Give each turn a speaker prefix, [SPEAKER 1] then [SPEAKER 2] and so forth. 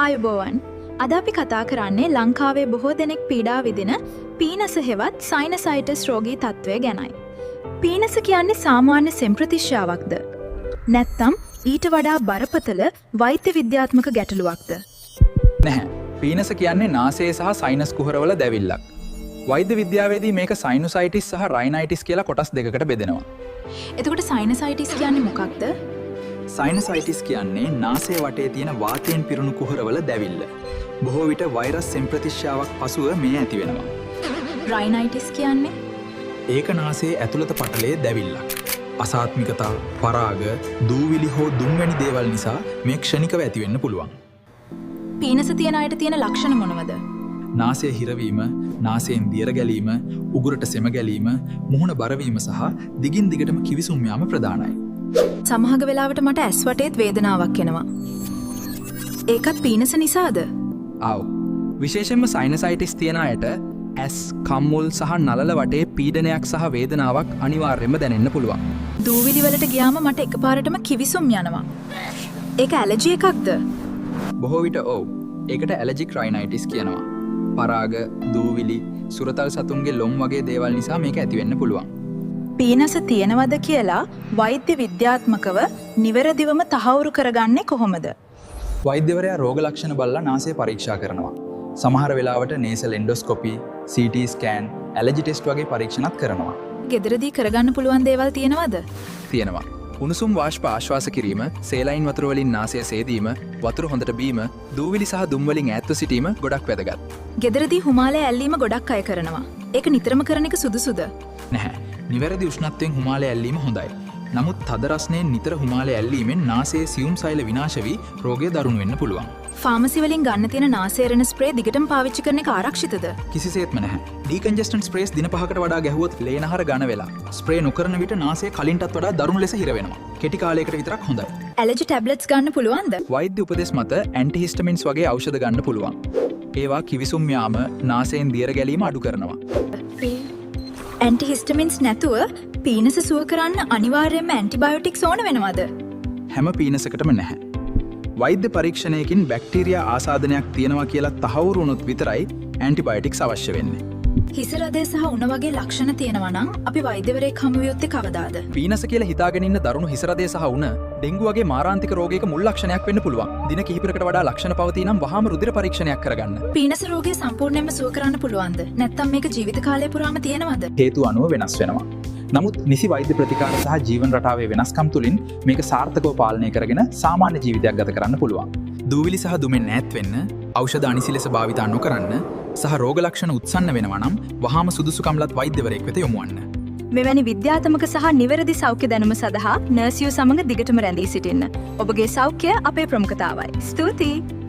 [SPEAKER 1] ආයුබෝවන්. අද අපි කතා කරන්නේ ලංකාවේ බොහෝ දෙනෙක් පීඩා විඳින පීනස හෙවත් සයිනසයිටිස් රෝගී තත්ත්වය ගැනයි. පීනස කියන්නේ සාමාන්‍ය සෙම්ප්‍රතිශ්‍යාවක්ද? නැත්නම් ඊට වඩා බරපතල වෛද්‍ය විද්‍යාත්මක ගැටලුවක්ද?
[SPEAKER 2] නැහැ. පීනස කියන්නේ නාසයේ සහ සයිනස් කුහරවල දැවිල්ලක්. වෛද්‍ය විද්‍යාවේදී මේක සයිනුසයිටිස් සහ රයිනයිටිස් කියලා කොටස් දෙකකට බෙදෙනවා.
[SPEAKER 1] එතකොට සයිනසයිටිස් කියන්නේ මොකක්ද?
[SPEAKER 2] සයිනසයිටිස් කියන්නේ නාසය වටේ තියෙන වාතයෙන් පිරුණු කුහරවල දැවිල්ල. බොහෝ විට වෛරස් සෙම්ප්‍රතිශ්‍යාවක් පසුව මේ ඇති වෙනවා.
[SPEAKER 1] රයිනයිටිස් කියන්නේ?
[SPEAKER 2] ඒක නාසයේ ඇතුළත පටලේ දැවිල්ලක්. අසාත්මිකතා, පරාග, දූවිලි හෝ දුම්වැනි දේවල් නිසා මේ ක්ෂණිකව ඇති වෙන්න පුළුවන්.
[SPEAKER 1] පීනස තියෙන අයට තියෙන ලක්ෂණ මොනවද?
[SPEAKER 2] නාසය හිරවීම, නාසයෙන් දියර ගැලීම, උගුරට සෙම ගැලීම, මුහුණ බරවීම සහ දිගින් දිගටම කිවිසුම් යාම ප්‍රධානයි.
[SPEAKER 1] සමහර වෙලාවට මට ඇස් වටේත් වේදනාවක් එනවා. ඒකත් පීනස නිසාද?
[SPEAKER 2] ආව්. විශේෂයෙන්ම සයිනසයිටිස් තියෙන අයට ඇස්, කම්මුල් සහ නළල වටේ පීඩනයක් සහ වේදනාවක් අනිවාර්යයෙන්ම දැනෙන්න පුළුවන්.
[SPEAKER 1] දූවිලි වලට ගියාම මට එකපාරටම කිවිසුම් යනවා. ඒක ඇලර්ජි එකක්ද?
[SPEAKER 2] බොහෝ විට ඔව්. ඒකට ඇලර්ජික් රයිනයිටිස් කියනවා. පරාග, දූවිලි, සුරතල් සතුන්ගේ ලොම් වගේ දේවල් නිසා මේක ඇති වෙන්න පුළුවන්.
[SPEAKER 1] පීනස තියෙනවද කියලා වෛද්‍ය විද්‍යාත්මකව නිවැරදිවම තහවුරු කරගන්නේ කොහොමද?
[SPEAKER 2] වෛද්‍යවරයා රෝග ලක්ෂණ බලලා නාසය පරීක්ෂා කරනවා. සමහර වෙලාවට නේසල් එන්ඩොස්කොපි, CT ස්කෑන්, ඇලර්ජි ටෙස්ට් වගේ පරීක්ෂණත් කරනවා.
[SPEAKER 1] ගෙදරදී කරගන්න පුළුවන් දේවල් තියෙනවද?
[SPEAKER 2] තියෙනවා. උණුසුම් වාෂ්ප ආශ්වාස කිරීම, සේලයින් වතුර වලින් නාසය සේදීම, වතුර හොඳට බීම, දූවිලි සහ දුම් වලින් ඈත්ව සිටීම ගොඩක් වැදගත්.
[SPEAKER 1] ගෙදරදී හුමාලය ඇල්ලීම ගොඩක් අය කරනවා. ඒක නිතරම කරන එක සුදුසුද?
[SPEAKER 2] නැහැ. නිවැරදි උෂ්ණත්වයෙන් හුමාලය ඇල්ලීම හොඳයි. නමුත් තද රස්නයෙන් නිතර හුමාලය ඇල්ලීමෙන් නාසයේ සියුම් සෛල විනාශ වී රෝගය දරුණු වෙන්න පුළුවන්.
[SPEAKER 1] ෆාමසි වලින් ගන්න තියෙන නාසයරණ ස්ප්‍රේ දිගටම පාවිච්චි කරන එක ආරක්ෂිතද?
[SPEAKER 2] කිසිසේත්ම නැහැ. ඩීකන්ජස්ටන්ට් ස්ප්‍රේස් දින 5කට වඩා ගැහුවොත් ලේනහර ඝන වෙලා ස්ප්‍රේ නොකරන විට නාසය කලින්ටත් වඩා දරුණු ලෙස හිර වෙනවා. කෙටි කාලයකට විතරක් හොඳයි.
[SPEAKER 1] ඇලර්ජි ටැබ්ලට්ස් ගන්න පුළුවන්ද?
[SPEAKER 2] වෛද්‍ය උපදෙස් මත ඇන්ටිහිස්ටමින්ස් වගේ ඖෂධ ගන්න පුළුවන්. ඒවා කිවිසුම් යාම, නාසයෙන් දියර ගැලීම අඩු කරනවා.
[SPEAKER 1] ඇන්ටිහිස්ටමින්ස් නැතුව පීනස සුව කරන්න අනිවාර්යයෙන්ම ඇන්ටිබයොටික්ස් ඕන වෙනවද?
[SPEAKER 2] හැම පීනසකටම නැහැ. වෛද්‍ය පරීක්ෂණයකින් බැක්ටීරියා ආසාදනයක් තියෙනවා කියලා තහවුරු වුණොත් විතරයි ඇන්ටිබයොටික්ස් අවශ්‍ය වෙන්නේ.
[SPEAKER 1] හිස රදේ සහ උණ වගේ ලක්ෂණ තියෙනවා නම් අපි වෛද්‍යවරයෙක් හමු විය යුත්තේ කවදාද?
[SPEAKER 2] පීනස කියලා හිතාගෙන ඉන්න දරුණු හිස රදේ සහ උණ ඩෙන්ගු වගේ මාරාන්තික රෝගයක මුල් ලක්ෂණයක් වෙන්න පුළුවන්. දින කිහිපයකට වඩා ලක්ෂණ පවතී නම් වහාම රුධිර පරීක්ෂණයක් කරගන්න.
[SPEAKER 1] පීනස රෝගය සම්පූර්ණයෙන්ම සුව කරන්න පුළුවන්ද? නැත්නම් මේක ජීවිත කාලය පුරාම තියෙනවද?
[SPEAKER 2] හේතු අනුව වෙනස් වෙනවා. නමුත් නිසි වෛද්‍ය ප්‍රතිකාර සහ ජීවන රටාවේ වෙනස්කම් තුලින් මේක සාර්ථකව පාලනය කරගෙන සාමාන්‍ය ජීවිතයක් ගත කරන්න පුළුවන්. දූවිලි සහ දුමෙන් ඈත් වෙන්න, ඖෂධ අනිසි ලෙස භාවිතා නොකරන්න සහ රෝග ලක්ෂණ උත්සන්න වෙනවා නම් වහාම සුදුසුකම්ලත් වෛද්‍යවරයෙක් වෙත යොමු වන්න.
[SPEAKER 1] මෙවැනි විද්‍යාත්මක සහ නිවැරදි සෞඛ්‍ය දැනුම සඳහා නර්සියෝ සමග දිගටම රැඳී සිටින්න. ඔබගේ සෞඛ්‍යය අපේ ප්‍රමුඛතාවයි. ස්තුතියි.